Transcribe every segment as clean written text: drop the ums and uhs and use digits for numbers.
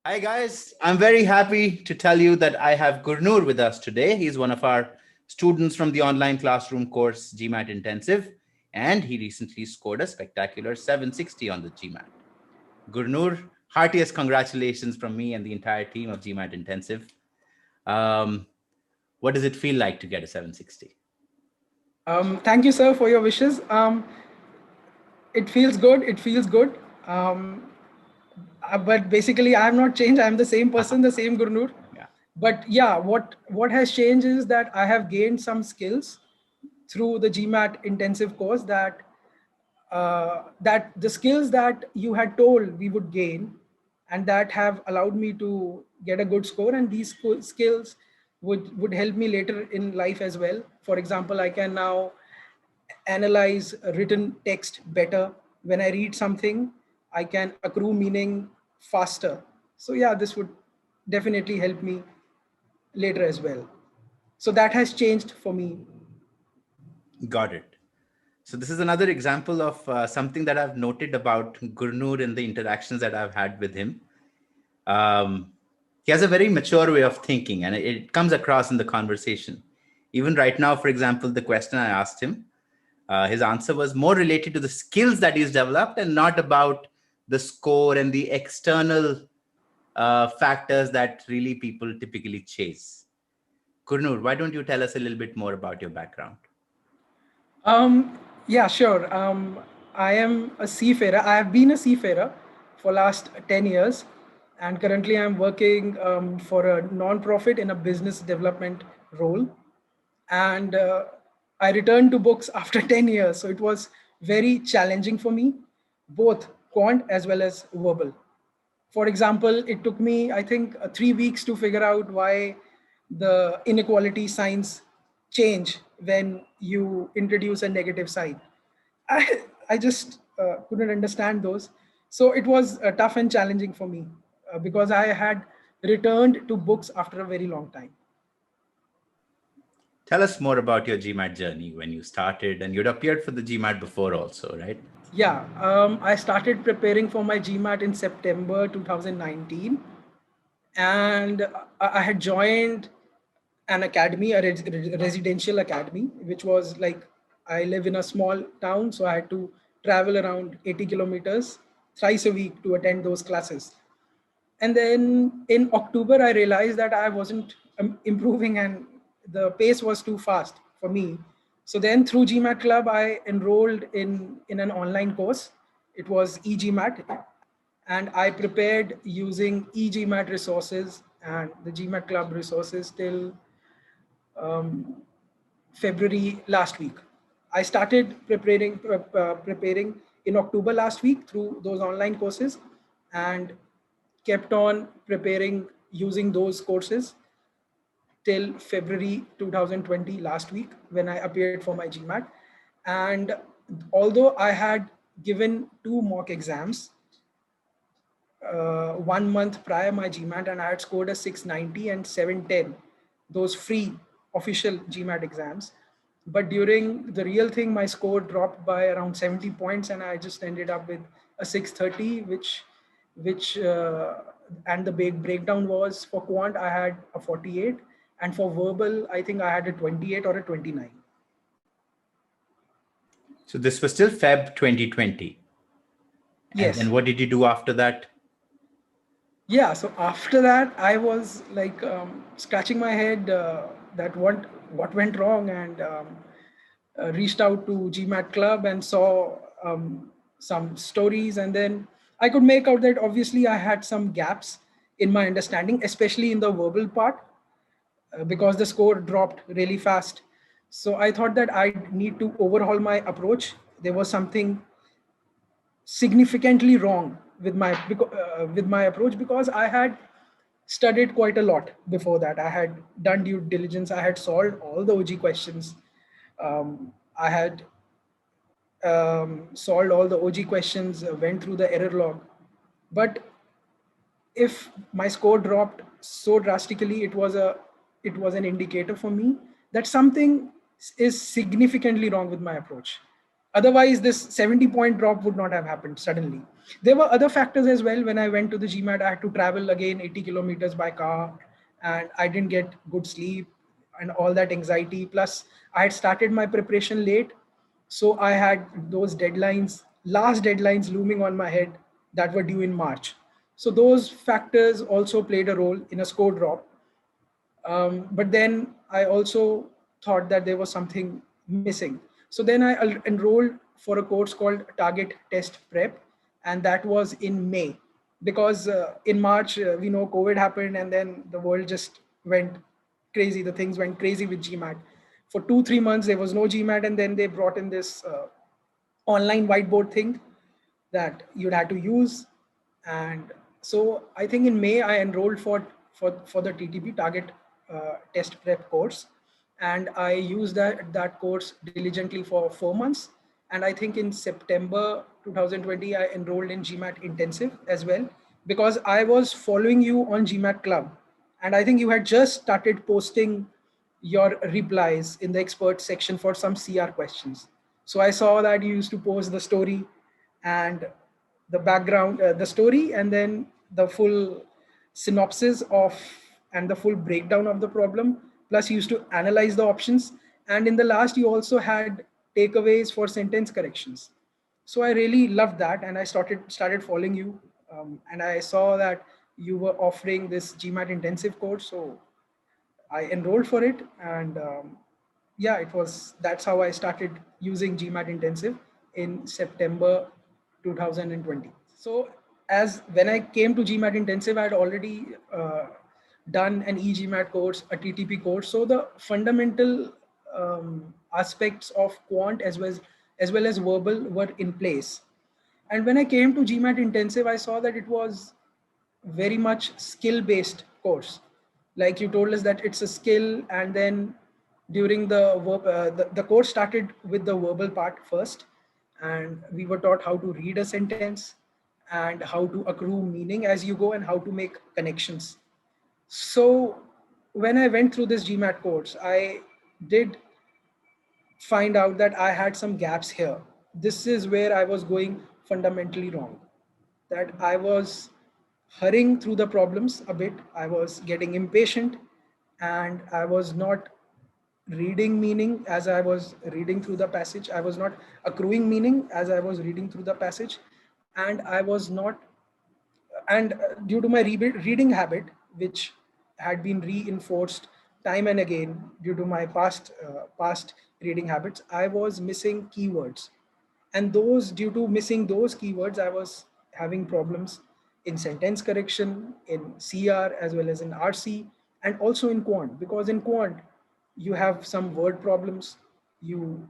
Hi, guys. I'm very happy to tell you that I have Gurnur with us today. He's one of our students from the online classroom course GMAT Intensive, and he recently scored a spectacular 760 on the GMAT. Gurnur, heartiest congratulations from me and the entire team of GMAT Intensive. Um, what does it feel like to get a 760? Thank you, sir, for your wishes. It feels good. It feels good. But basically, I have not changed. I am the same person, the same Gurnur. Yeah, But yeah, what has changed is that I have gained some skills through the GMAT intensive course that the skills that you had told we would gain and that have allowed me to get a good score, and these skills would help me later in life as well. For example, I can now analyze written text better. When I read something, I can accrue meaning faster. So yeah, this would definitely help me later as well. So that has changed for me. got it. So this is another example of something that I've noted about Gurnur in the interactions that I've had with him. Um, he has a very mature way of thinking, and it comes across in the conversation. Even right now, for example, the question I asked him, his answer was more related to the skills that he's developed and not about the score and the external factors that really people typically chase. Gurnur, why don't you tell us a little bit more about your background? Yeah, sure. I am a seafarer. I have been a seafarer for last 10 years, and currently I'm working for a non-profit in a business development role. And I returned to books after 10 years. So it was very challenging for me, both quant as well as verbal. For example, it took me, I think, 3 weeks to figure out why the inequality signs change when you introduce a negative sign. I just couldn't understand those. So it was tough and challenging for me because I had returned to books after a very long time. Tell us more about your GMAT journey when you started, and you'd appeared for the GMAT before also, right? Yeah, I started preparing for my GMAT in September 2019, and I had joined an academy, a residential academy, which was like, I live in a small town, so I had to travel around 80 kilometers thrice a week to attend those classes. And then in October, I realized that I wasn't improving and the pace was too fast for me. So then through GMAT Club, I enrolled in an online course. It was eGMAT, and I prepared using eGMAT resources and the GMAT Club resources till February last week. I started preparing in October last week through those online courses, and kept on preparing using those courses till February 2020 last week when I appeared for my GMAT. And although I had given two mock exams 1 month prior my GMAT, and I had scored a 690 and 710, those free official GMAT exams. But during the real thing, my score dropped by around 70 points, and I just ended up with a 630, which and the big breakdown was for quant, I had a 48, and for verbal, I think I had a 28 or a 29. So this was still Feb 2020. And Yes. what did you do after that? Yeah, so after that I was like scratching my head that what went wrong, and reached out to GMAT Club and saw some stories, and then I could make out that obviously I had some gaps in my understanding, especially in the verbal part, because the score dropped really fast. So I thought that I need to overhaul my approach. There was something significantly wrong with with my approach, because I had studied quite a lot before that. I had done due diligence. I had solved all the OG questions. I had solved all the OG questions, went through the error log. But if my score dropped so drastically, it was an indicator for me that something is significantly wrong with my approach. Otherwise, this 70-point drop would not have happened suddenly. There were other factors as well. When I went to the GMAT, I had to travel again 80 kilometers by car, and I didn't get good sleep and all that anxiety. Plus, I had started my preparation late. So I had those deadlines, last deadlines looming on my head that were due in March. So those factors also played a role in a score drop. But then I also thought that there was something missing. So then I enrolled for a course called Target Test Prep, and that was in May. Because in March, we know COVID happened, and then the world just went crazy. The things went crazy with GMAT. For 2-3 months, there was no GMAT, and then they brought in this online whiteboard thing that you'd had to use. And so I think in May I enrolled for the TTP Target Test Prep course, and I used that course diligently for 4 months. And I think in September 2020 I enrolled in GMAT Intensive as well, because I was following you on GMAT Club, and I think you had just started posting your replies in the expert section for some CR questions. So I saw that you used to post the story and the background, the story, and then the full synopsis of and the full breakdown of the problem. Plus, you used to analyze the options, and in the last, you also had takeaways for sentence corrections. So I really loved that, and I started following you, and I saw that you were offering this GMAT intensive course. So I enrolled for it, and yeah, that's how I started using GMAT Intensive in September 2020. So as when I came to GMAT Intensive, I had already done an eGMAT course, a TTP course. So the fundamental aspects of quant as well as verbal were in place. And when I came to GMAT Intensive, I saw that it was very much skill based course. Like you told us that it's a skill, and then during the course started with the verbal part first, and we were taught how to read a sentence and how to accrue meaning as you go and how to make connections. So when I went through this GMAT course, I did find out that I had some gaps here. This is where I was going fundamentally wrong, that I was hurrying through the problems a bit. I was getting impatient, and I was not reading meaning as I was reading through the passage. I was not accruing meaning as I was reading through the passage. And I was not, and due to my reading habit, which had been reinforced time and again due to my past reading habits, I was missing keywords, and those due to missing those keywords, I was having problems in sentence correction, in CR as well as in RC, and also in quant, because in quant you have some word problems. You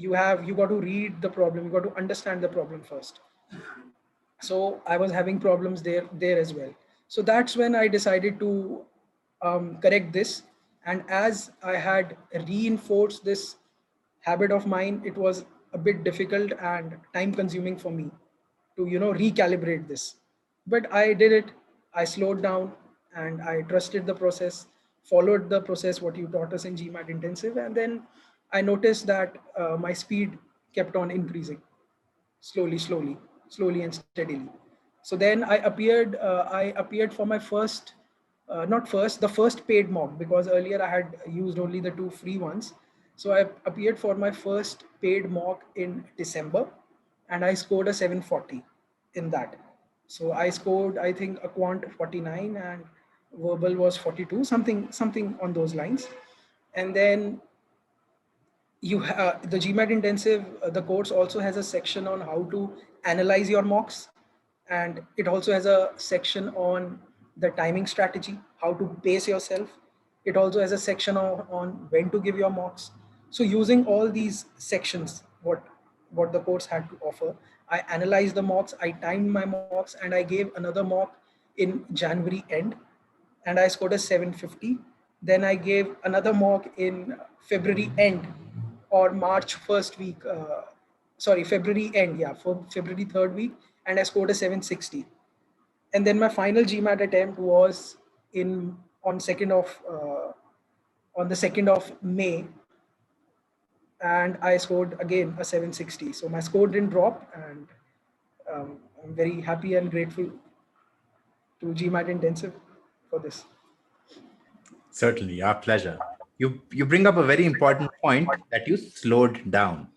got to read the problem, you got to understand the problem first. So I was having problems there as well. So that's when I decided to correct this. And as I had reinforced this habit of mine, it was a bit difficult and time consuming for me to recalibrate this. But I did it. I slowed down, and I trusted the process, followed the process what you taught us in GMAT intensive, and then I noticed that my speed kept on increasing slowly and steadily. So then I appeared for my first, not first, the first paid mock, because earlier I had used only the two free ones. So I appeared for my first paid mock in December, and I scored a 740 in that. So I scored, I think, a quant 49 and verbal was 42, something on those lines. And then the GMAT intensive, the course also has a section on how to analyze your mocks, and it also has a section on the timing strategy, how to pace yourself. It also has a section on when to give your mocks. So using all these sections, what the course had to offer, I analyzed the mocks, I timed my mocks, and I gave another mock in January end, and I scored a 750. Then I gave another mock in February end or March first week. Sorry, February end, yeah, for February third week, and I scored a 760. And then my final GMAT attempt was in on second of on the 2nd of May, and I scored again a 760. So my score didn't drop, and I'm very happy and grateful to GMAT Intensive for this. Certainly, our pleasure. You bring up a very important point that you slowed down,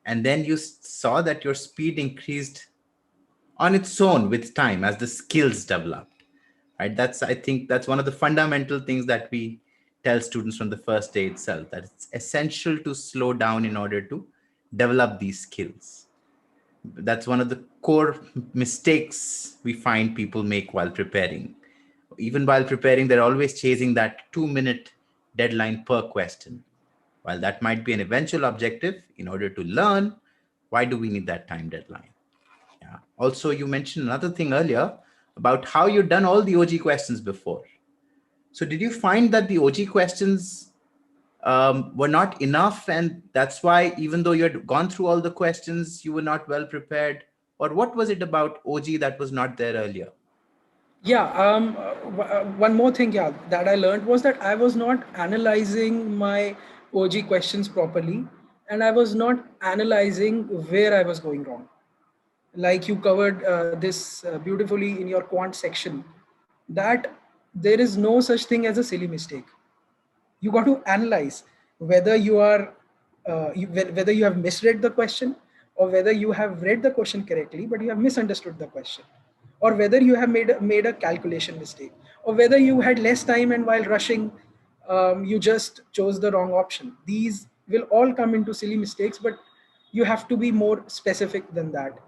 and then you saw that your speed increased on its own with time as the skills developed. Right? That's I think that's one of the fundamental things that we tell students from the first day itself, that it's essential to slow down in order to develop these skills. That's one of the core mistakes we find people make while preparing. Even while preparing, they're always chasing that 2 minute deadline per question. While that might be an eventual objective, in order to learn, why do we need that time deadline? Yeah. Also, you mentioned another thing earlier about how you've done all the OG questions before. So, did you find that the OG questions were not enough, and that's why, even though you had gone through all the questions, you were not well prepared? Or what was it about OG that was not there earlier? Yeah, one more thing, yeah, that I learned was that I was not analyzing my OG questions properly, and I was not analyzing where I was going wrong. Like you covered this beautifully in your quant section, that there is no such thing as a silly mistake. You got to analyze whether you are whether you have misread the question, or whether you have read the question correctly but you have misunderstood the question, or whether you have made a calculation mistake, or whether you had less time and while rushing you just chose the wrong option. These will all come into silly mistakes, but you have to be more specific than that,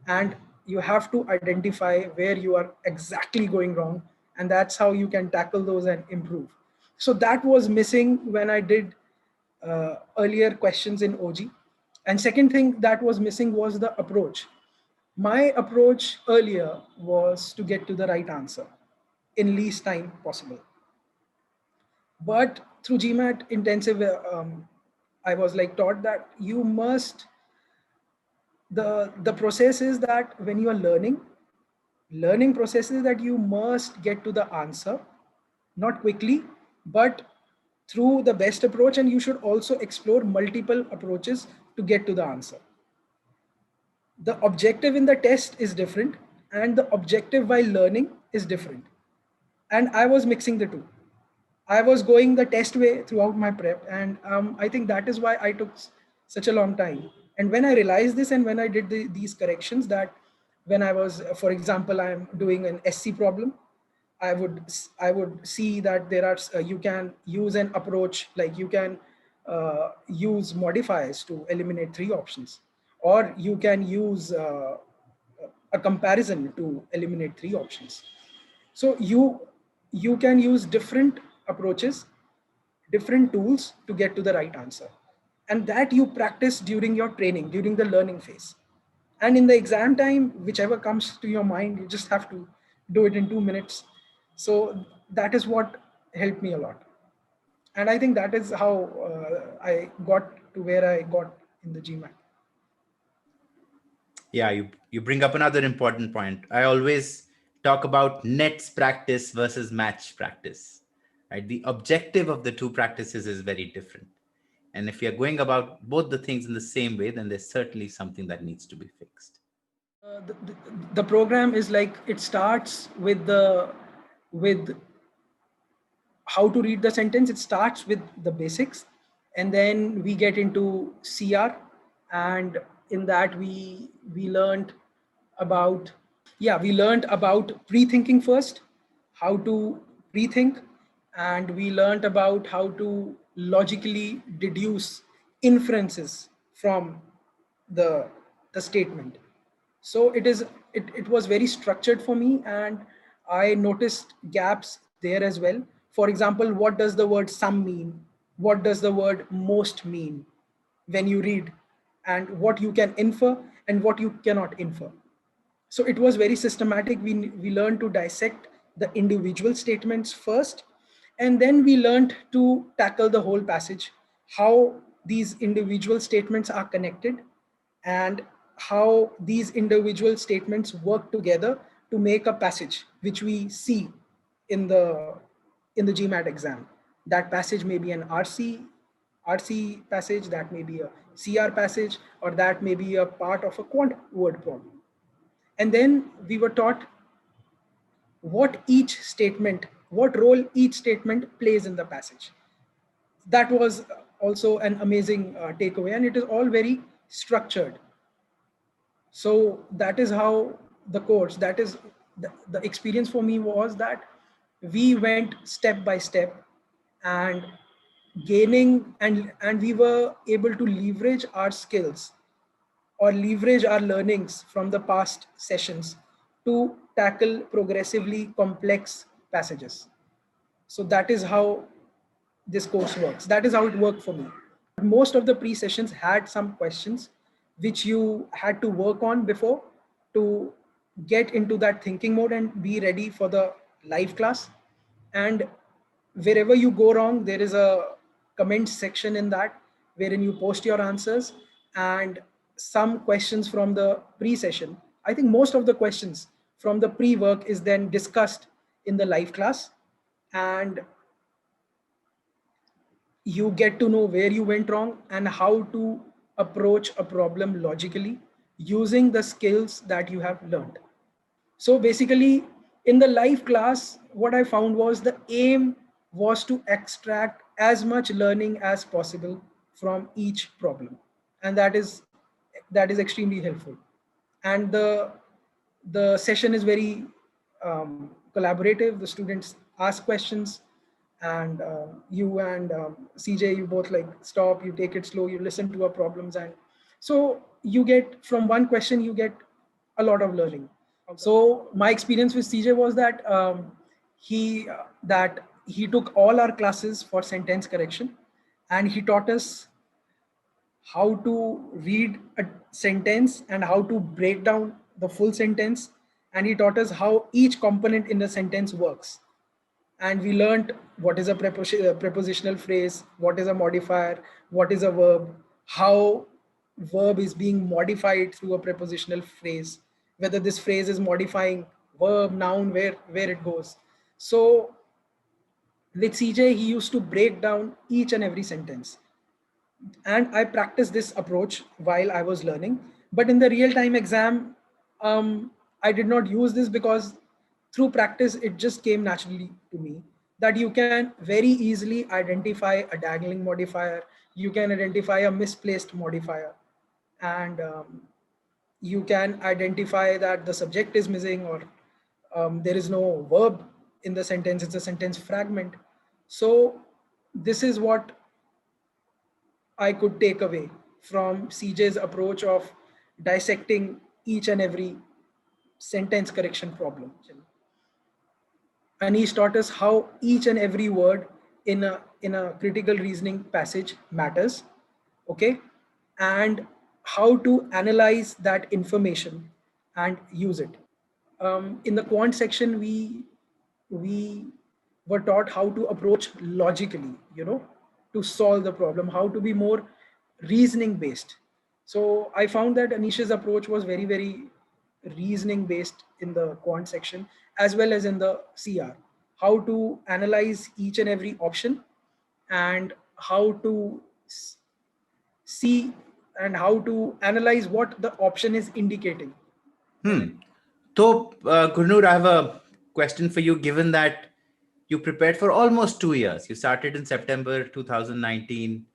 and you have to identify where you are exactly going wrong, and that's how you can tackle those and improve. So that was missing when I did earlier questions in OG. And second thing that was missing was the approach. My approach earlier was to get to the right answer in least time possible. But through GMAT intensive, I was like taught that you must, the process is that when you are learning process is that you must get to the answer, not quickly, but through the best approach, and you should also explore multiple approaches to get to the answer. The objective in the test is different, and the objective while learning is different, and I was mixing the two. I was going the test way throughout my prep, and I think that is why I took such a long time. And when I realized this, and when I did these corrections, that when I was, for example, I'm doing an SC problem, I would see that there are you can use an approach, like you can use modifiers to eliminate three options, or you can use a comparison to eliminate three options. So you can use different approaches, different tools to get to the right answer, and that you practice during your training, during the learning phase. And in the exam time, whichever comes to your mind, you just have to do it in 2 minutes. So that is what helped me a lot, and I think that is how I got to where I got in the GMAT. Yeah, you bring up another important point. I always talk about nets practice versus match practice. Right? The objective of the two practices is very different. And if you're going about both the things in the same way, then there's certainly something that needs to be fixed. The program is like, it starts with how to read the sentence. It starts with the basics, and then we get into CR, and in that we learned about, yeah, we learned about pre-thinking first, how to pre-think, and we learned about how to logically deduce inferences from the the statement. So it was very structured for me, and I noticed gaps there as well. For example, what does the word some mean? What does the word most mean when you read, and what you can infer and what you cannot infer? So it was very systematic. We learned to dissect the individual statements first, and then we learned to tackle the whole passage, how these individual statements are connected, and how these individual statements work together to make a passage which we see in the GMAT exam. That passage may be an RC, RC passage, that may be a CR passage, or that may be a part of a quant word problem. And then we were taught what role each statement plays in the passage. That was also an amazing takeaway, and it is all very structured. So that is how the course, that is the experience for me was that we went step by step, and gaining, and we were able to leverage our skills or leverage our learnings from the past sessions to tackle progressively complex passages. So that is how this course works. That is how it worked for me. Most of the pre-sessions had some questions which you had to work on before to get into that thinking mode and be ready for the live class. And wherever you go wrong, there is a comment section in that wherein you post your answers, and some questions from the pre-session. I think most of the questions from the pre-work is then discussed in the live class, and you get to know where you went wrong and how to approach a problem logically using the skills that you have learned. So basically, in the live class, what I found was the aim was to extract as much learning as possible from each problem, and that is extremely helpful. And the session is very collaborative. The students ask questions, and you and CJ, you both like stop, you take it slow, you listen to our problems, and so you get from one question you get a lot of learning. So my experience with CJ was that he took all our classes for sentence correction, and he taught us how to read a sentence and how to break down the full sentence, and he taught us how each component in the sentence works. And we learned what is a prepositional phrase, what is a modifier, what is a verb, how verb is being modified through a prepositional phrase, whether this phrase is modifying verb, noun, where it goes. So with CJ, he used to break down each and every sentence, and I practiced this approach while I was learning. But in the real time exam, I did not use this because through practice, it just came naturally to me that you can very easily identify a dangling modifier, you can identify a misplaced modifier, and you can identify that the subject is missing, or there is no verb in the sentence, it's a sentence fragment. So this is what I could take away from CJ's approach of dissecting each and every sentence correction problem. And he's taught us how each and every word in a critical reasoning passage matters, okay, and how to analyze that information and use it. In the quant section, we were taught how to approach logically, to solve the problem, how to be more reasoning based. So I found that Anish's approach was very, very reasoning based in the quant section as well as in the CR. How to analyze each and every option, and how to see and how to analyze what the option is indicating. So, Gurnur, I have a question for you. Given that you prepared for almost 2 years, you started in September 2019,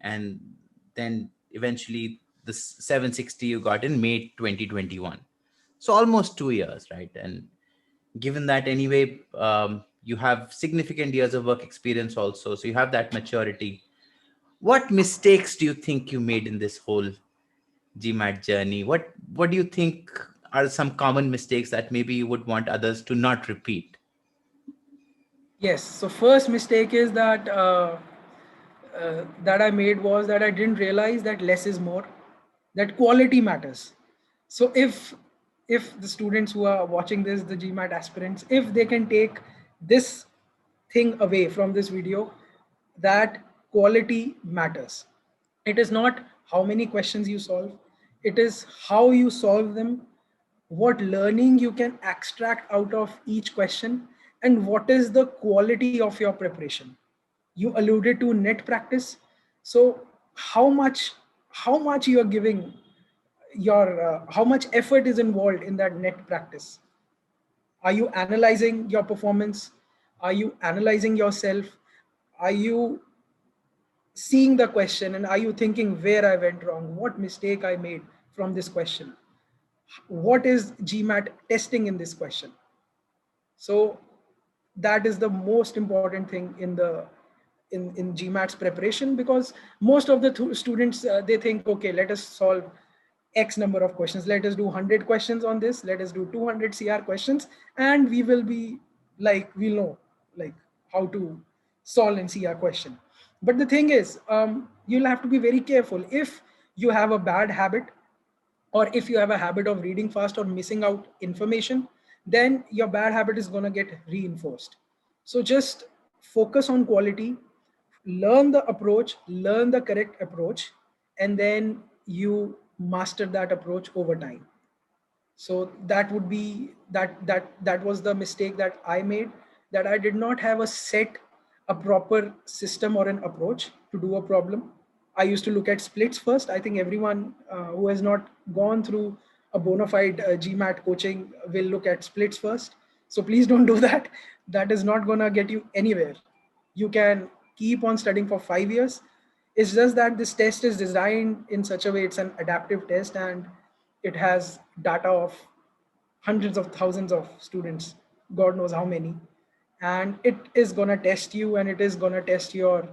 and then eventually the 760 you got in May 2021. So almost 2 years, right? And given that anyway, you have significant years of work experience also, so you have that maturity. What mistakes do you think you made in this whole GMAT journey? What do you think are some common mistakes that maybe you would want others to not repeat? Yes. So first mistake is that I made was that I didn't realize that less is more, that quality matters. So if the students who are watching this, the GMAT aspirants, if they can take this thing away from this video, that quality matters. It is not how many questions you solve, it is how you solve them, what learning you can extract out of each question, and what is the quality of your preparation. You alluded to net practice. So how much you are giving your how much effort is involved in that net practice? Are you analyzing your performance? Are you analyzing yourself? Are you seeing the question and are you thinking where I went wrong, what mistake I made from this question, what is GMAT testing in this question? So that is the most important thing in the in GMAT's preparation, because most of the students they think, okay, let us solve X number of questions, let us do 100 questions on this, let us do 200 CR questions, and we will be like, we'll know like how to solve an CR question. But the thing is, you'll have to be very careful. If you have a bad habit, or if you have a habit of reading fast or missing out information, then your bad habit is going to get reinforced. So just focus on quality, learn the approach, learn the correct approach, and then you master that approach over time. So that would be that was the mistake that I made, that I did not have a proper system or an approach to do a problem. I used to look at splits first. I think everyone who has not gone through a bona fide GMAT coaching will look at splits first. So please don't do that. That is not gonna get you anywhere. You can keep on studying for 5 years. It's just that this test is designed in such a way, it's an adaptive test, and it has data of hundreds of thousands of students, God knows how many. And it is going to test you, and it is going to test your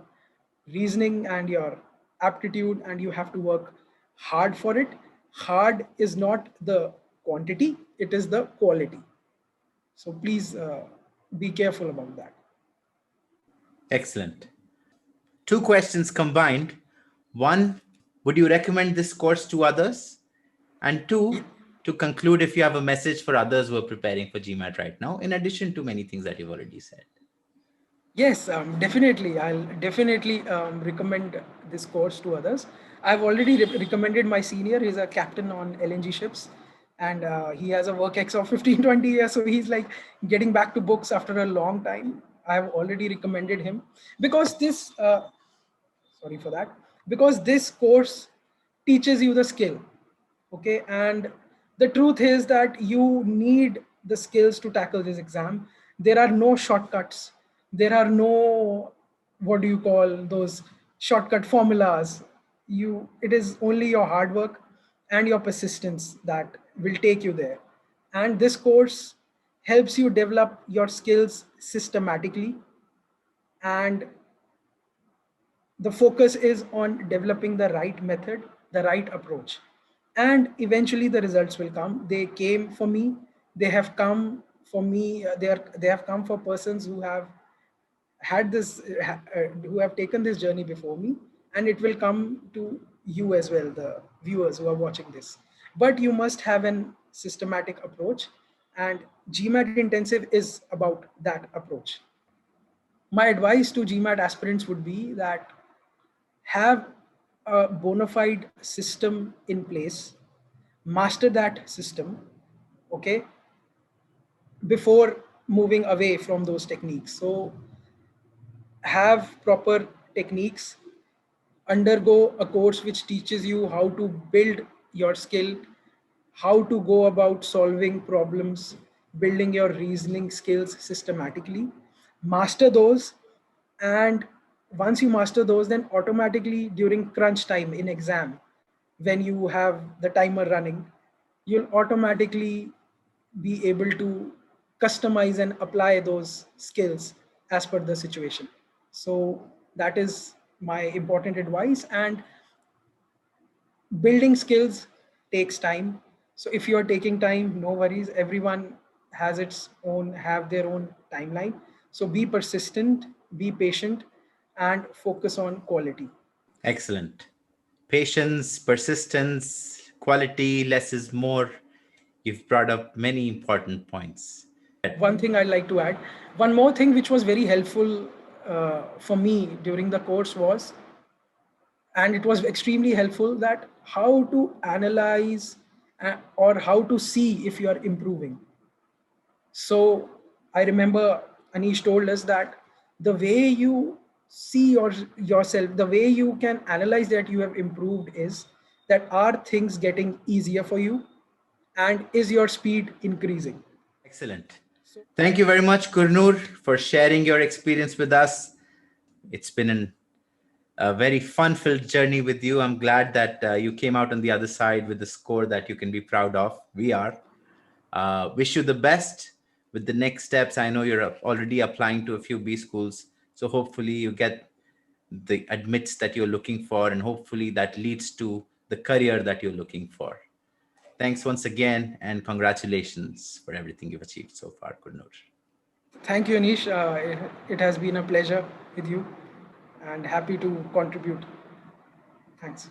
reasoning and your aptitude, and you have to work hard for it. Hard is not the quantity, it is the quality. So please be careful about that. Excellent. Two questions combined. One, would you recommend this course to others? And two, to conclude, if you have a message for others who are preparing for GMAT right now, in addition to many things that you've already said. Yes, definitely. I'll definitely recommend this course to others. I've already recommended my senior. He's a captain on LNG ships, and he has a work ex of 15, 20 years. So he's like getting back to books after a long time. I've already recommended him because sorry for that, because this course teaches you the skill. Okay, and the truth is that you need the skills to tackle this exam. There are no shortcuts, there are no, what do you call those shortcut formulas. It is only your hard work and your persistence that will take you there. And this course helps you develop your skills systematically, and the focus is on developing the right method, the right approach, and eventually the results will come. They came for me, they have come for me, they have come for persons who have had this who have taken this journey before me, and it will come to you as well, the viewers who are watching this. But you must have an systematic approach, and GMAT intensive is about that approach. My advice to GMAT aspirants would be that have a bona fide system in place, master that system, okay, before moving away from those techniques. So have proper techniques, undergo a course which teaches you how to build your skill, how to go about solving problems, building your reasoning skills systematically. Master those, and once you master those, then automatically during crunch time in exam, when you have the timer running, you'll automatically be able to customize and apply those skills as per the situation. So that is my important advice. And building skills takes time. So if you are taking time, no worries. Everyone have their own timeline. So be persistent, be patient, and focus on quality. Excellent. Patience, persistence, quality, less is more. You've brought up many important points. One thing I'd like to add, one more thing which was very helpful for me during the course was, and it was extremely helpful, that how to analyze or how to see if you are improving. So I remember Anish told us that the way you see yourself, the way you can analyze that you have improved is that are things getting easier for you and is your speed increasing? Excellent. So Thank you very much, Gurnur, for sharing your experience with us. It's been a very fun-filled journey with you. I'm glad that you came out on the other side with a score that you can be proud of. We are. Wish you the best with the next steps. I know you're already applying to a few B schools, so hopefully you get the admits that you're looking for, and hopefully that leads to the career that you're looking for. Thanks once again, and congratulations for everything you've achieved so far, Gurnur. thank you, Anish. It has been a pleasure with you and happy to contribute. Thanks.